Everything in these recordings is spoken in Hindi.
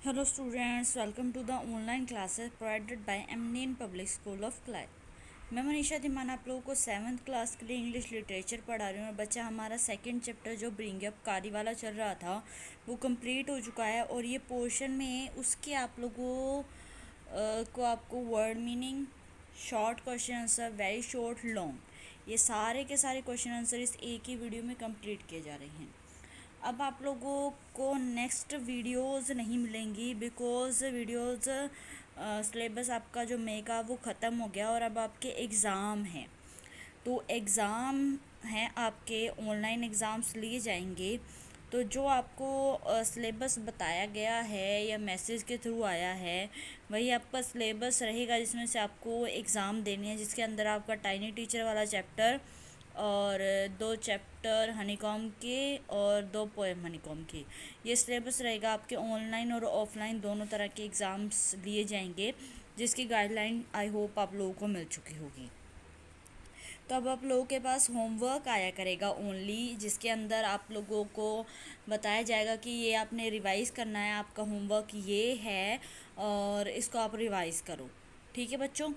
Hello students, welcome to the online classes provided by एमनेन पब्लिक स्कूल ऑफ क्लास। मैं मनीषा धीमान आप लोगों को 7th क्लास के लिए इंग्लिश लिटरेचर पढ़ा रही हूँ। और बच्चा हमारा सेकंड चैप्टर जो ब्रिंग अप कारी वाला चल रहा था वो कंप्लीट हो चुका है। और ये पोर्शन में उसके आप लोगों को आपको word meaning, short question answer, very short, long, ये सारे के सारे क्वेश्चन आंसर इस एक ही वीडियो में कंप्लीट किए जा रहे हैं। अब आप लोगों को नेक्स्ट वीडियोस नहीं मिलेंगी बिकॉज़ वीडियोस सिलेबस आपका जो मई का वो ख़त्म हो गया और अब आपके एग्ज़ाम हैं। तो एग्ज़ाम हैं आपके, ऑनलाइन एग्ज़ाम्स लिए जाएंगे। तो जो आपको सिलेबस बताया गया है या मैसेज के थ्रू आया है वही आपका सिलेबस रहेगा, जिसमें से आपको एग्ज़ाम देने हैं, जिसके अंदर आपका टाइनी टीचर वाला चैप्टर और 2 चैप्टर हनीकॉम के और 2 पोएम हनीकॉम के, ये सिलेबस रहेगा। आपके ऑनलाइन और ऑफलाइन दोनों तरह के एग्ज़ाम्स लिए जाएंगे, जिसकी गाइडलाइन आई होप आप लोगों को मिल चुकी होगी। तो अब आप लोगों के पास होमवर्क आया करेगा ओनली, जिसके अंदर आप लोगों को बताया जाएगा कि ये आपने रिवाइज़ करना है, आपका होमवर्क ये है और इसको आप रिवाइज़ करो। ठीक है बच्चों,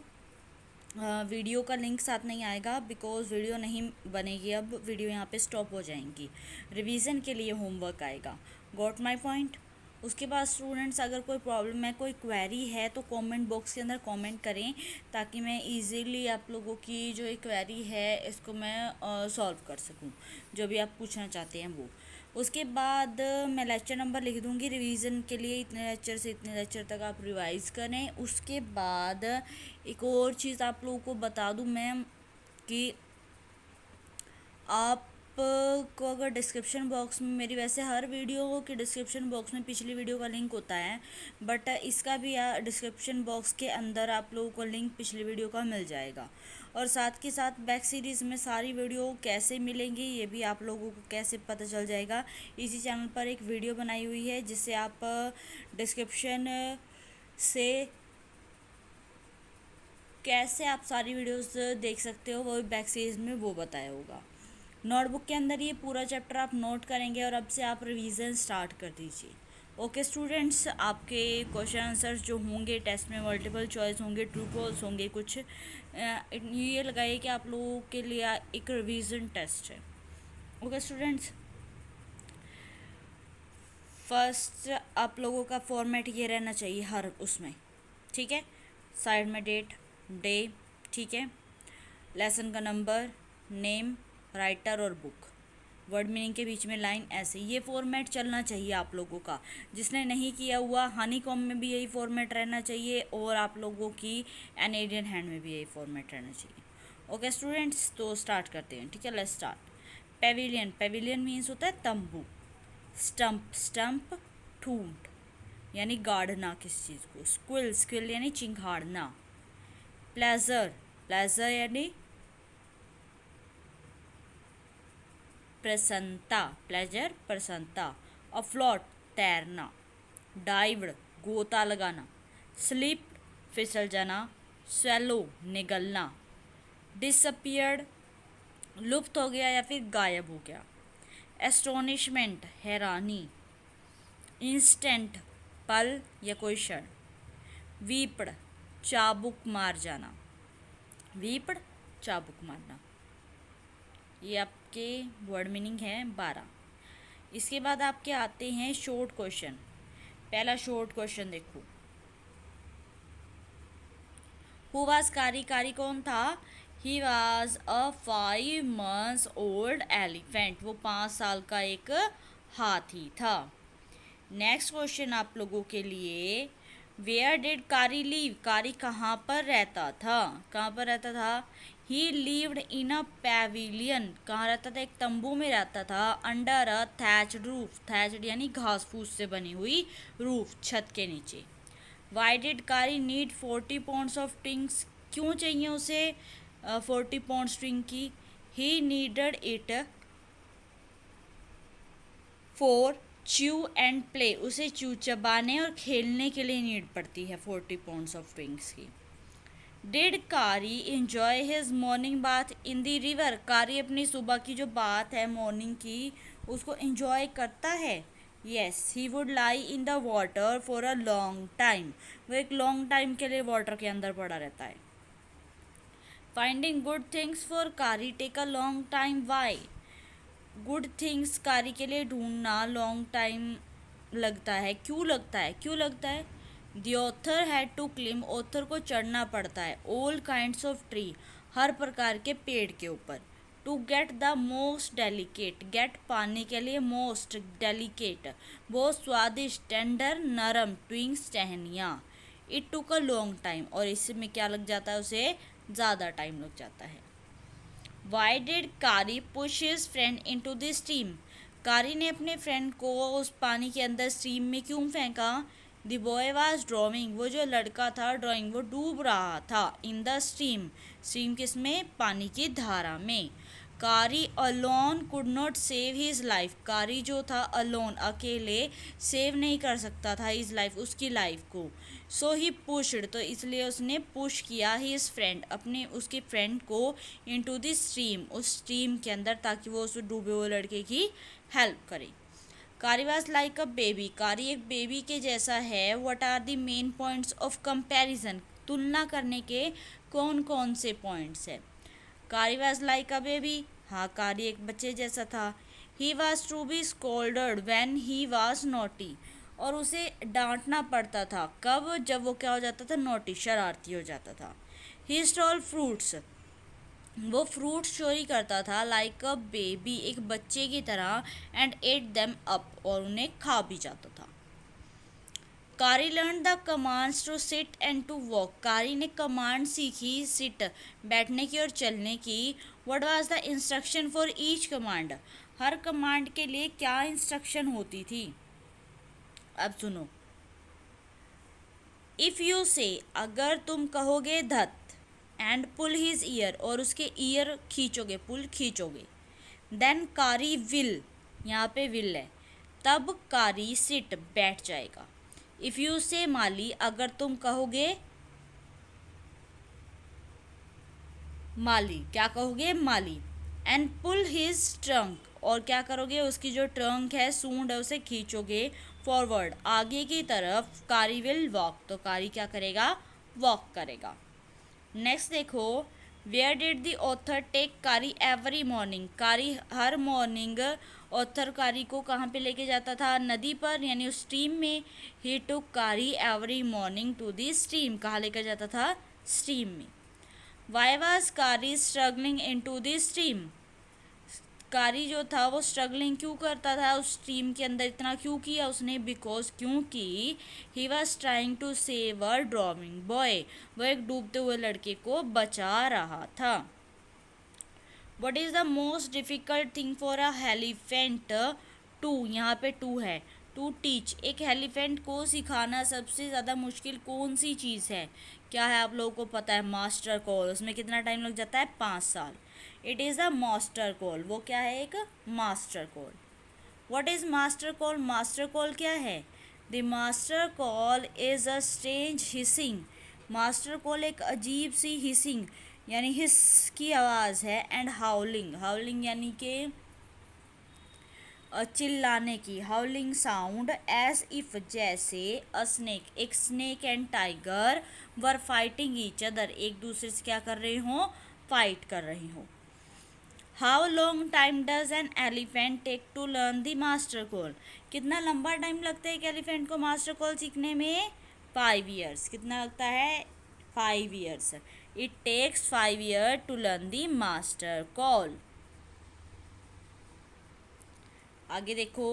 वीडियो का लिंक साथ नहीं आएगा बिकॉज़ वीडियो नहीं बनेगी, अब वीडियो यहाँ पे स्टॉप हो जाएंगी। रिवीजन के लिए होमवर्क आएगा। Got my point. उसके बाद स्टूडेंट्स, अगर कोई प्रॉब्लम है, कोई क्वेरी है तो कमेंट बॉक्स के अंदर कमेंट करें, ताकि मैं इजीली आप लोगों की जो एक क्वेरी है इसको मैं सॉल्व कर सकूं, जो भी आप पूछना चाहते हैं वो। उसके बाद मैं लेक्चर नंबर लिख दूंगी रिवीजन के लिए, इतने लेक्चर से इतने लेक्चर तक आप रिवाइज करें। उसके बाद एक और चीज़ आप लोगों को बता दूं मैम कि आप को अगर डिस्क्रिप्शन बॉक्स में, मेरी वैसे हर वीडियो के डिस्क्रिप्शन बॉक्स में पिछली वीडियो का लिंक होता है, बट इसका भी डिस्क्रिप्शन बॉक्स के अंदर आप लोगों को लिंक पिछली वीडियो का मिल जाएगा। और साथ के साथ बैक सीरीज़ में सारी वीडियो कैसे मिलेंगी ये भी आप लोगों को कैसे पता चल जाएगा। इसी चैनल पर एक वीडियो बनाई हुई है जिससे आप डिस्क्रिप्शन से कैसे आप सारी वीडियोस देख सकते हो, वो बैक सीरीज़ में वो बताया होगा। नोटबुक के अंदर ये पूरा चैप्टर आप नोट करेंगे और अब से आप रिवीजन स्टार्ट कर दीजिए। ओके स्टूडेंट्स, आपके क्वेश्चन आंसर्स जो होंगे टेस्ट में मल्टीपल चॉइस होंगे, ट्रू फॉल्स होंगे कुछ, ये लगाइए कि आप लोगों के लिए एक रिवीजन टेस्ट है। ओके स्टूडेंट्स, फर्स्ट आप लोगों का फॉर्मेट ये रहना चाहिए हर उसमें, ठीक है। साइड में डेट, डे, ठीक है, लेसन का नंबर, नेम, राइटर और बुक, वर्ड मीनिंग के बीच में लाइन, ऐसे ये फॉर्मेट चलना चाहिए आप लोगों का। जिसने नहीं किया हुआ, हनी कॉम में भी यही फॉर्मेट रहना चाहिए और आप लोगों की एन इंडियन हैंड में भी यही फॉर्मेट रहना चाहिए। ओके स्टूडेंट्स, तो स्टार्ट करते हैं, ठीक है, let's start. Pavilion, Pavilion means होता है तंबू। स्टंप, स्टंप ठूंठ यानी गाड़ना किस चीज़ को। स्क्विल, स्क्विल यानी चिंगाड़ना। प्लेजर, प्लेजर यानी प्रसन्नता, प्लेजर प्रसन्नता। अफ्लोट, तैरना। डाइव्ड, गोता लगाना। स्लिप, फिसल जाना। स्वेलो, निगलना। डिसअपियर्ड, लुप्त हो गया या फिर गायब हो गया। एस्टोनिशमेंट, हैरानी। इंस्टेंट, पल या कोई क्षण। वीपड, चाबुक मार जाना। वीपड, चाबुक मारना। ये आपके वर्ड मीनिंग है 12। इसके बाद आपके आते हैं शॉर्ट क्वेश्चन। पहला शॉर्ट क्वेश्चन देखो, हु वाज कारी, कारी कौन था। He was a 5 months old elephant, वो 5 साल का एक हाथी था। नेक्स्ट क्वेश्चन आप लोगों के लिए, वेयर डिड कारी लीव, कारी कहाँ पर रहता था, कहाँ पर रहता था। ही लिव्ड इन अ पैविलियन, कहाँ रहता था, एक तंबू में रहता था। Under a thatched roof, thatched यानी घास फूस से बनी हुई रूफ, छत के नीचे। वाई डिड कारी नीड 40 pounds ऑफ टिंग्स, क्यों चाहिए उसे 40 pounds स्ट्रिंग की। He needed it for chew and play, उसे चू चबाने और खेलने के लिए नीड पड़ती है 40 pounds ऑफ टिंग्स की। डिड कारी enjoy his morning bath in the river, कारी अपनी सुबह की जो बात है मॉर्निंग की उसको इंजॉय करता है yes, he would lie in the water for a long time. वो एक लॉन्ग टाइम के लिए वाटर के अंदर पड़ा रहता है। Finding good things for Kari take a long time, why? Good things Kari के लिए ढूंढना लॉन्ग टाइम लगता है। क्यों लगता है? क्यों लगता है? The author had to climb, author को चढ़ना पड़ता है। ऑल काइंड्स ऑफ ट्री, हर प्रकार के पेड़ के ऊपर। To get the most delicate, get पाने के लिए, मोस्ट डेलिकेट बहुत स्वादिष्ट, टेंडर नरम, ट्विंग्स टहनियाँ। It took a long time, और इसमें क्या लग जाता है? उसे ज़्यादा टाइम लग जाता है। Why did Kari push his friend into the stream, Kari ने अपने फ्रेंड को उस पानी के अंदर स्ट्रीम में क्यों फेंका? द बॉय वॉज ड्रॉइंग, वो जो लड़का था ड्राइंग, वो डूब रहा था। इन द स्ट्रीम, स्ट्रीम किसमें? पानी की धारा में। कारी alone could not save his life, कारी जो था अलोन अकेले सेव नहीं कर सकता था हिज लाइफ, उसकी लाइफ को। सो ही पुश्ड, तो इसलिए उसने पुश किया हिज फ्रेंड, अपने उसके फ्रेंड को इनटू द स्ट्रीम, उस स्ट्रीम के अंदर, ताकि वो उस डूबे हुए लड़के की हेल्प करे। कारी वॉज लाइक अ बेबी, कारी एक बेबी के जैसा है। What are the main points of comparison, तुलना करने के कौन कौन से पॉइंट्स है? कारी वॉज लाइक अ बेबी, हाँ कारी एक बच्चे जैसा था। He was to be scolded when he was naughty, और उसे डांटना पड़ता था कब? जब वो क्या हो जाता था? नोटी, शरारती हो जाता था। ही स्टॉल फ्रूट्स, वो फ्रूट्स चोरी करता था। लाइक अ बेबी, एक बच्चे की तरह। एंड एट देम अप, और उन्हें खा भी जाता था। Kari learn the commands to sit and to walk, Kari ने कमांड सीखी, सिट बैठने की और चलने की। What was the instruction for each command, her command के लिए क्या इंस्ट्रक्शन होती थी? अब सुनो। इफ़ यू से, अगर तुम कहोगे धत, एंड पुल हिज ईयर, और उसके ईयर खींचोगे, पुल खींचोगे। देन कारी विल, यहाँ पे विल है, तब कारी सिट बैठ जाएगा। इफ़ यू से माली, अगर तुम कहोगे माली, क्या कहोगे? माली। एंड पुल हिज ट्रंक, और क्या करोगे? उसकी जो ट्रंक है, सूंड है, उसे खींचोगे फॉरवर्ड, आगे की तरफ। कारी विल वॉक, तो कारी क्या करेगा? वॉक करेगा। नेक्स्ट देखो। Where did the author take Kari every morning, Kari हर मॉर्निंग ऑथर कारी को कहाँ पे लेके जाता था? नदी पर, यानी उस स्ट्रीम में। He took Kari every morning to the stream, कहाँ लेकर जाता था? स्ट्रीम में। Why was Kari struggling into the stream, Kari जो था वो स्ट्रगलिंग क्यों करता था उस स्ट्रीम के अंदर, इतना क्यों किया उसने? बिकॉज, क्योंकि he was trying to save a drowning boy, वो एक डूबते हुए लड़के को बचा रहा था। What is the most difficult thing for a elephant to, यहाँ पे टू है, टू टीच, एक एलिफेंट को सिखाना सबसे ज़्यादा मुश्किल कौन सी चीज़ है? क्या है? आप लोगों को पता है, मास्टर कॉल। उसमें कितना टाइम लग जाता है? 5 साल। It is a master call, वो क्या है? एक master call. What is master call, master call क्या है? The master call is a strange hissing, master call एक अजीब सी हिसिंग, यानी हिस की आवाज़ है। एंड हाउलिंग, हाउलिंग यानी कि चिल्लाने की, हाउलिंग साउंड। एज इफ, जैसे। अ स्नेक, एक snake and tiger were fighting each other, एक दूसरे से क्या कर रहे हो? फाइट कर रहे हो। How long time does an elephant take to learn the master call, कितना लंबा टाइम लगता है एक एलिफेंट को मास्टर कॉल सीखने में? 5 years, कितना लगता है? 5 years। It takes 5 years to learn the master call. आगे देखो।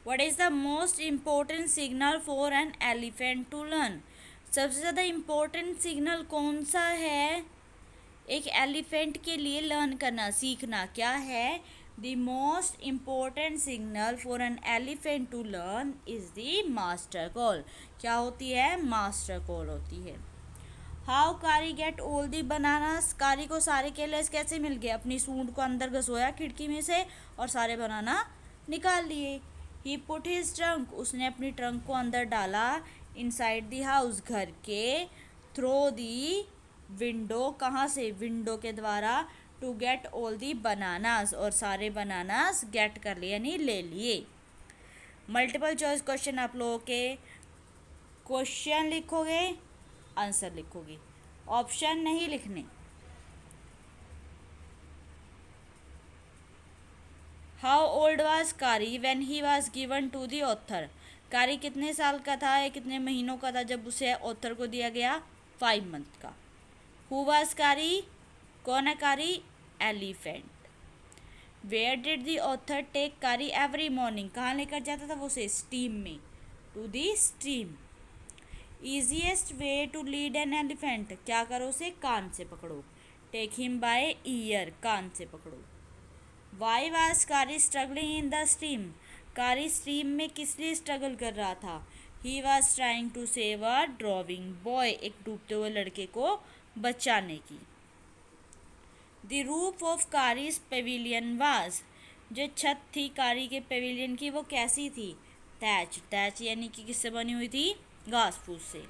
What is the most important signal for an elephant to learn, सबसे ज़्यादा इम्पोर्टेंट सिग्नल कौन सा है एक एलिफेंट के लिए लर्न करना, सीखना? क्या है? The most important signal for an elephant to learn is the master call, क्या होती है? मास्टर कॉल होती है। हाउ कारी गेट ऑल दी बनानास, कारी को सारे केले कैसे मिल गए? अपनी सूंड को अंदर घसोया खिड़की में से और सारे बनाना निकाल लिए। ही पुट हिज ट्रंक, उसने अपनी ट्रंक को अंदर डाला। इनसाइड दी हाउस, घर के। थ्रो दी विंडो, कहाँ से? विंडो के द्वारा। To get all the bananas, और सारे बनानास गेट कर लिए, यानी ले लिए। मल्टीपल चॉइस क्वेश्चन आप लोगों के क्वेश्चन लिखोगे, आंसर लिखोगे, ऑप्शन नहीं लिखने। How old was Kari when he was given to the author. Kari कितने साल का था या कितने महीनों का था जब उसे ऑथर को दिया गया? 5 मंथ का। हु वाज कारी, कौन है Kari? Elephant. Where did the author take Kari every morning, कहाँ लेकर जाता था वो उसे? स्ट्रीम में, to the stream. Easiest way to lead an elephant, क्या करो उसे? कान से पकड़ो। टेक हिम बाय ईयर, कान से पकड़ो। Why was Kari struggling in the stream, Kari stream में किस लिए स्ट्रगल कर रहा था? He was trying to save a drowning boy, एक डूबते हुए लड़के को बचाने की। The roof of Carey's pavilion was, जो छत थी कारी के पेविलियन की वो कैसी थी? थैच, थैच यानी कि किससे बनी हुई थी? घास फूस से।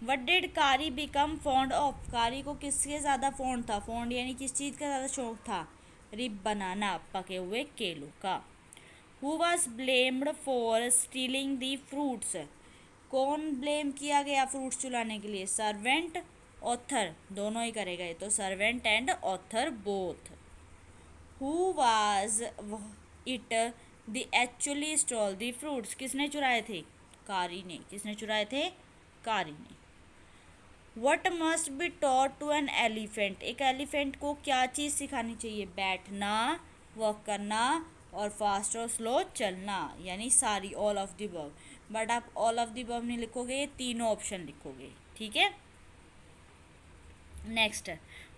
वट डिड कारी बिकम फॉन्ड ऑफ, कारी को किसके ज़्यादा फॉन्ड था? फॉन्ड यानी किस चीज़ का ज़्यादा शौक था? रिब बनाना, पके हुए केलों का। Who was blamed for stealing the fruits, कौन ब्लेम किया गया फ्रूट्स चुराने के लिए? सर्वेंट, ऑथर, दोनों ही करेगा ये तो, servant and author both. Who was it the actually stall the fruits, किसने चुराए थे? कारी ने। किसने चुराए थे? कारी ने। What must be taught to an elephant, एक एलिफेंट को क्या चीज़ सिखानी चाहिए? बैठना, वॉक करना और फास्ट और स्लो चलना, यानी सारी, all of the above. But आप ऑल ऑफ द अबव नहीं लिखोगे, ये तीनों ऑप्शन लिखोगे, ठीक है। Next,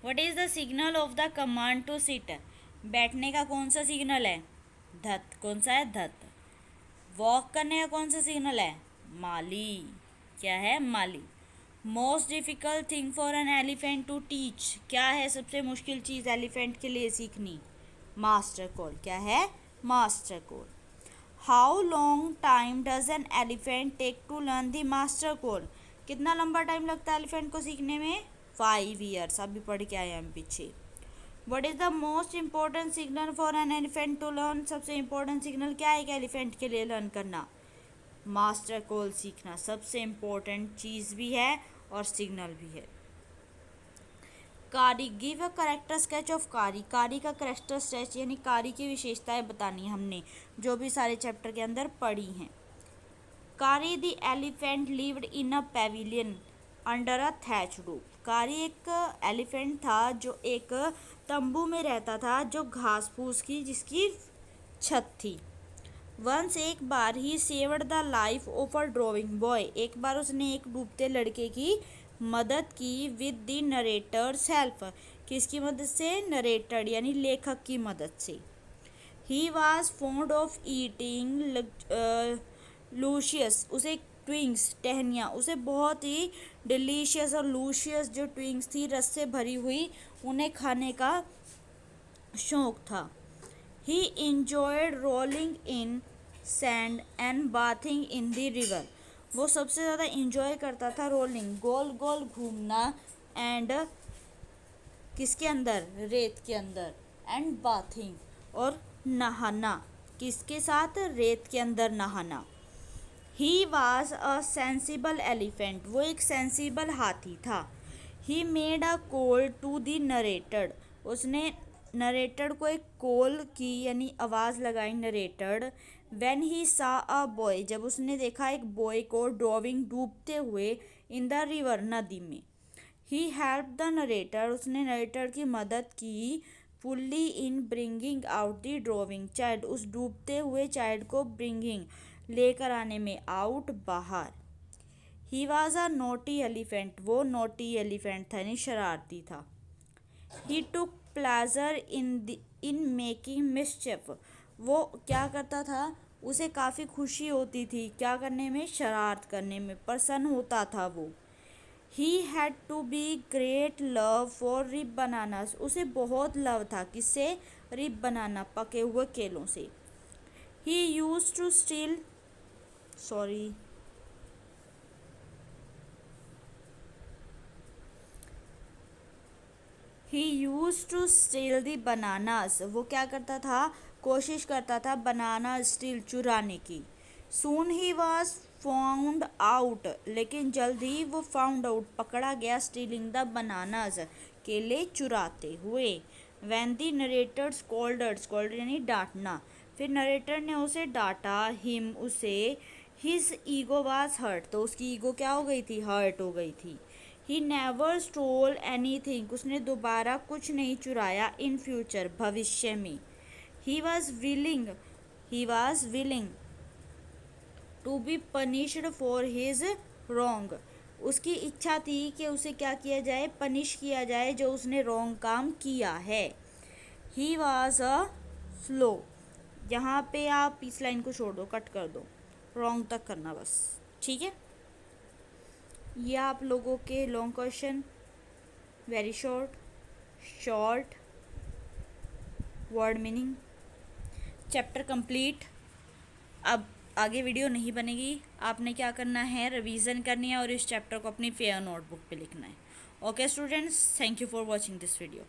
what is the signal of the command to sit, बैठने का कौन सा सिग्नल है? धत, कौन सा है? धत। वॉक करने का कौन सा सिग्नल है? माली, क्या है? माली। Most difficult thing for an elephant to teach, क्या है सबसे मुश्किल चीज़ एलिफेंट के लिए सीखनी? मास्टर कॉल, क्या है? Master call. How long time does an elephant take to learn the master call, कितना लंबा टाइम लगता है एलिफेंट को सीखने में? 5 ईयर्स, अभी पढ़ के आए हम पीछे। What is the most important signal for an elephant to learn, सबसे इम्पोर्टेंट सिग्नल क्या है एक एलिफेंट के लिए लर्न करना? मास्टर कॉल सीखना सबसे इम्पोर्टेंट चीज़ भी है और सिग्नल भी है। कारी, give a character sketch of कारी, कारी का करेक्टर स्केच यानी कारी की विशेषताएं बतानी हमने जो भी सारे चैप्टर के अंदर पढ़ी हैं। कारी the elephant lived in a Pavilion under a thatch roof, कारी एक एलिफेंट था जो एक तंबू में रहता था जो घास फूस की जिसकी छत थी। वंस, एक बार, he saved the life of a drowning boy, एक बार उसने एक डूबते लड़के की मदद की विद द नरेटर्स हेल्प, किसकी मदद से? नरेटर यानी लेखक की मदद से। He was fond of eating luscious, उसे ट्विंग्स, टहनियाँ, उसे बहुत ही डिलीशियस और लूशियस जो ट्विंग्स थी रस से भरी हुई उन्हें खाने का शौक था। ही enjoyed rolling in sand and bathing in the river, वो सबसे ज़्यादा इंजॉय करता था रोलिंग, गोल गोल घूमना, एंड किसके अंदर? रेत के अंदर, एंड बाथिंग और नहाना, किसके साथ? रेत के अंदर नहाना। He was a sensible elephant, वो एक सेंसिबल हाथी था। He made a call to the narrated, उसने नरेटर को एक कॉल की यानी आवाज़ लगाई नरेटर। व्हेन ही सा अ बॉय, जब उसने देखा एक बॉय को ड्रॉविंग डूबते हुए इन द रिवर, नदी में। ही हेल्प द नरेटर, उसने नरेटर की मदद की fully in bringing out the drawing child, उस डूबते हुए चाइल्ड को ब्रिंगिंग लेकर आने में, आउट बाहर। ही वॉज अ नोटी एलिफेंट, वो नोटी एलिफेंट था यानी शरारती था। ही टुक प्लेजर इन मेकिंग मिसचिफ, वो क्या करता था? उसे काफ़ी खुशी होती थी क्या करने में? शरारत करने में प्रसन्न होता था वो। He had to be great love for rib bananas, उसे बहुत लव था किससे? रिब बनाना, पके हुए केलों से। He used to steal, sorry, he used to steal the bananas, वो क्या करता था? कोशिश करता था बनाना स्टील, चुराने की। सून ही वॉज फाउंड आउट, लेकिन जल्द ही वो फाउंड आउट पकड़ा गया, स्टीलिंग द बनानाज, केले चुराते हुए। वैन दी नरेटर स्कॉल्डर, स्कॉल्डर यानी डांटना, फिर नरेटर ने उसे डांटा, हिम उसे, हिज ईगो वाज हर्ट, तो उसकी ईगो क्या हो गई थी, हर्ट हो गई थी। He never stole anything, उसने दोबारा कुछ नहीं चुराया, इन फ्यूचर भविष्य में। He was willing, he was willing to be punished for his wrong, उसकी इच्छा थी कि उसे क्या किया जाए, पनिश किया जाए जो उसने रॉन्ग काम किया है। ही वॉज अ फ्लो, यहाँ पे आप इस लाइन को छोड़ दो, कट कर दो, रॉन्ग तक करना बस, ठीक है। ये आप लोगों के long question, very short, short word meaning, chapter complete. अब आगे वीडियो नहीं बनेगी, आपने क्या करना है, रिवीजन करनी है और इस चैप्टर को अपनी फेयर नोटबुक पे लिखना है। Okay students, thank you for watching this video.